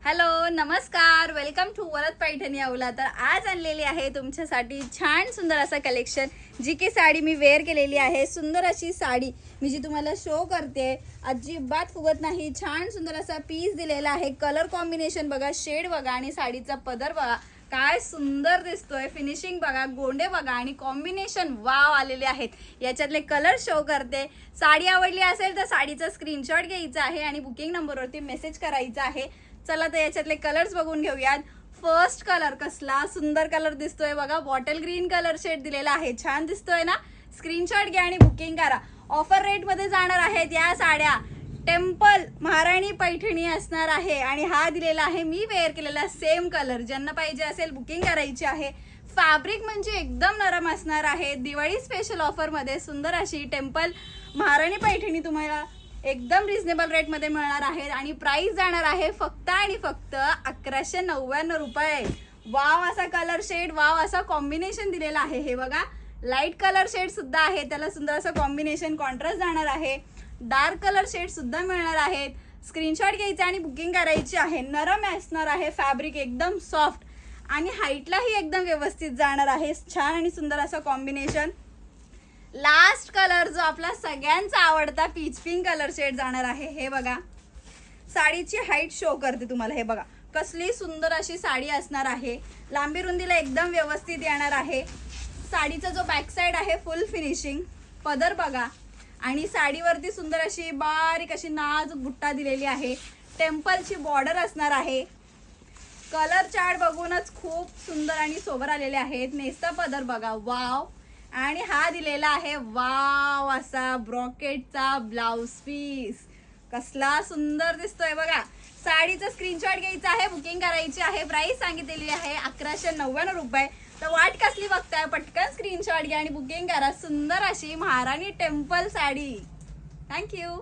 Hello नमस्कार, welcome to Varad Paithani अवला. तर आज आणलेली आहे तुमच्यासाठी छान सुंदर असं कलेक्शन, जी की साडी मी वेअर केलेली आहे. सुंदर अशी साडी मी जी तुम्हाला शो करते, अजिबात फुगत नाही. छान सुंदर असा पीस दिलेला आहे. कलर कॉम्बिनेशन बघा, शेड बघा आणि साडीचा पदर बघा काय सुंदर दिसतोय. फिनिशिंग बघा, गोंडे बघा आणि कॉम्बिनेशन वाव आलेले आहेत. याच्यातले कलर शो करते. साडी आवडली असेल तर साडीचा स्क्रीनशॉट घ्यायचा आहे आणि बुकिंग नंबरवरती मेसेज करायचा आहे. चला तर याच्यातले कलर्स बघून घेऊयात. फर्स्ट कलर कसला सुंदर कलर दिसतोय बघा, बॉटल ग्रीन कलर शेड दिलेला आहे. छान दिसतोय ना. स्क्रीनशॉट घ्या आणि बुकिंग करा. ऑफर रेट मध्ये जाणार आहेत या साड्या. टेम्पल महाराणी पैठणी असणार आहे आणि हा दिलेला आहे मी वेअर केलेला सेम कलर. ज्यांना पाहिजे असेल बुकिंग करायची आहे. फॅब्रिक म्हणजे एकदम नरम असणार आहे. दिवाळी स्पेशल ऑफर मध्ये सुंदर अशी टेम्पल महाराणी पैठणी तुम्हाला एकदम रिझनेबल रेट मध्ये मिळणार आहे आणि प्राइस जाणार आहे फक्त आणि फक्त 1199 रुपये. वाव असा कलर शेड, वाव असा कॉम्बिनेशन दिलेला आहे. हे बघा, लाईट कलर शेड सुद्धा आहे, त्याला सुंदर असं कॉम्बिनेशन कॉन्ट्रास्ट जाणार आहे. डार्क कलर शेड सुद्धा मिळणार आहेत. स्क्रीनशॉट घ्यायचा आणि बुकिंग करायची आहे. नरम असणार आहे फॅब्रिक, एकदम सॉफ्ट आणि हाईटलाही एकदम व्यवस्थित जाणार आहे. छान आणि सुंदर असं कॉम्बिनेशन. लास्ट कलर जो आपला सगळ्यांचा आवडता पीच पिंक कलर शेड जाणार आहे. हे बघा, साडीची हाईट शो करते तुम्हाला. हे बघा कसली सुंदर अशी साडी असणार आहे. लांबी रुंदीला एकदम व्यवस्थित येणार आहे. साडीचा जो बॅक साइड आहे फुल फिनिशिंग. पदर बघा आणि साडीवरती सुंदर अशी बारीक अशी नाजूक बुट्टा दिलेली आहे. टेम्पलची बॉर्डर असणार आहे. कलर चार्ट बघूनच खूप सुंदर आणि सोबर आलेले आहेत. नेसता पदर बघा, वाव. आणि हा दिलेला आहे वाव असा ब्रॉकेटचा ब्लाउज पीस. कसला सुंदर दिसतोय बघा. साडीचा स्क्रीनशॉट घ्यायचा आहे, बुकिंग करायची आहे. प्राइस सांगितलेली आहे 1199 रुपये. तर वाट कसली बघताय, पटकन स्क्रीनशॉट घ्या आणि बुकिंग करा. सुंदर अशी महाराणी टेम्पल साडी. थँक्यू.